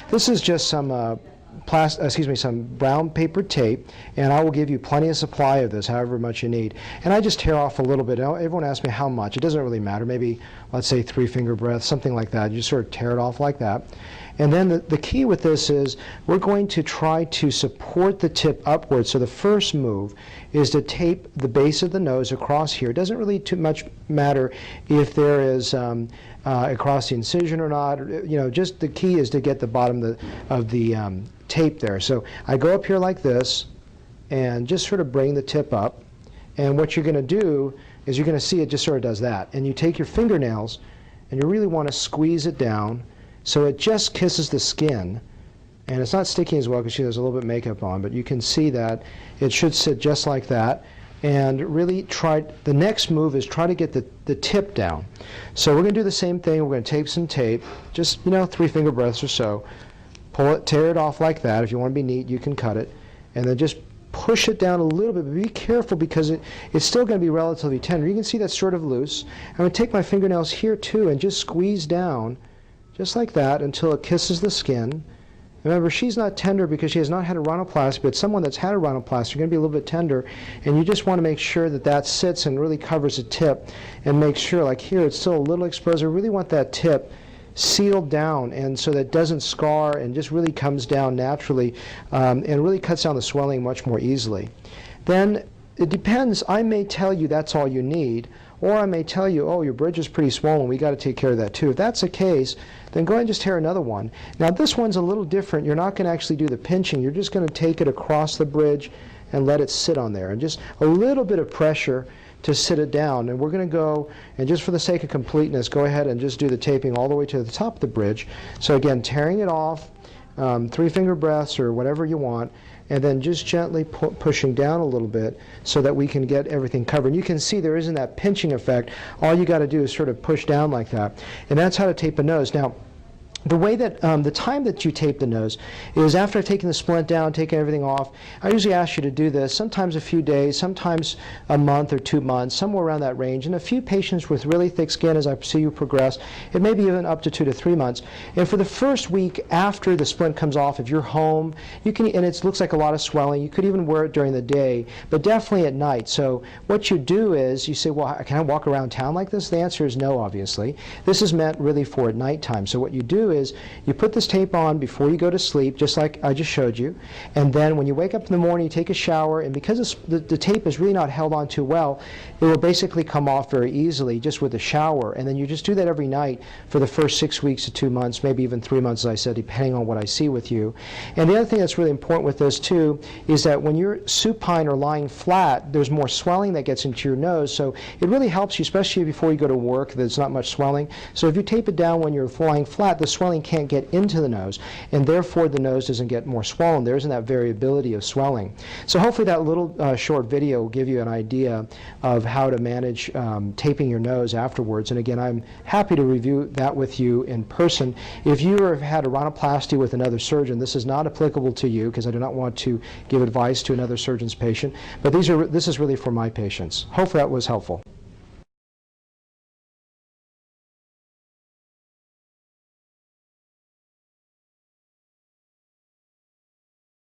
This is just some some brown paper tape, and I will give you plenty of supply of this, however much you need. And I just tear off a little bit. Everyone asks me how much. It doesn't really matter. Maybe, let's say 3 finger breaths, something like that. You just sort of tear it off like that. And then the key with this is we're going to try to support the tip upwards. So the first move is to tape the base of the nose across here. It doesn't really too much matter if there is across the incision or not. Just the key is to get the bottom of the tape there. So I go up here like this and just sort of bring the tip up. And what you're going to do is you're going to see it just sort of does that. And you take your fingernails and you really want to squeeze it down so it just kisses the skin. And it's not sticking as well because she has a little bit of makeup on, but you can see that it should sit just like that. And really the next move is try to get the tip down. So we're going to do the same thing. We're going to tape some tape, just 3 finger breaths or so. Pull it, tear it off like that. If you want to be neat, you can cut it. And then just push it down a little bit, but be careful because it's still going to be relatively tender. You can see that's sort of loose. I'm going to take my fingernails here too and just squeeze down just like that until it kisses the skin. Remember, she's not tender because she has not had a rhinoplasty, but someone that's had a rhinoplasty are going to be a little bit tender, and you just want to make sure that that sits and really covers the tip, and make sure, like here, it's still a little exposed. I really want that tip sealed down, and so that it doesn't scar and just really comes down naturally, and really cuts down the swelling much more easily. Then it depends. I may tell you that's all you need, or I may tell you, oh, your bridge is pretty swollen, we got to take care of that too. If that's the case, then go ahead and just tear another one. Now this one's a little different. You're not going to actually do the pinching. You're just going to take it across the bridge and let it sit on there. And just a little bit of pressure to sit it down. And we're going to go, and just for the sake of completeness, go ahead and just do the taping all the way to the top of the bridge. So again, tearing it off, 3 finger breaths or whatever you want, and then just gently pushing down a little bit so that we can get everything covered. And you can see there isn't that pinching effect. All you got to do is sort of push down like that. And that's how to tape a nose. Now, the way that, the time that you tape the nose is after taking the splint down, taking everything off. I usually ask you to do this sometimes a few days, sometimes a month or 2 months, somewhere around that range. And a few patients with really thick skin, as I see you progress, it may be even up to 2 to 3 months. And for the first week after the splint comes off, if you're home, you can, and it looks like a lot of swelling, you could even wear it during the day, but definitely at night. So what you do is you say, well, can I walk around town like this? The answer is no, obviously. This is meant really for at nighttime. So what you do is you put this tape on before you go to sleep, just like I just showed you, and then when you wake up in the morning, you take a shower, and because the tape is really not held on too well, it will basically come off very easily just with a shower. And then you just do that every night for the first 6 weeks to 2 months, maybe even 3 months, as I said, depending on what I see with you. And the other thing that's really important with this too is that when you're supine or lying flat, there's more swelling that gets into your nose, so it really helps you, especially before you go to work, there's not much swelling. So if you tape it down when you're lying flat, the swelling can't get into the nose, and therefore the nose doesn't get more swollen. There isn't that variability of swelling. So hopefully that little short video will give you an idea of how to manage taping your nose afterwards. And again, I'm happy to review that with you in person. If you have had a rhinoplasty with another surgeon, this is not applicable to you because I do not want to give advice to another surgeon's patient, but this is really for my patients. Hopefully that was helpful.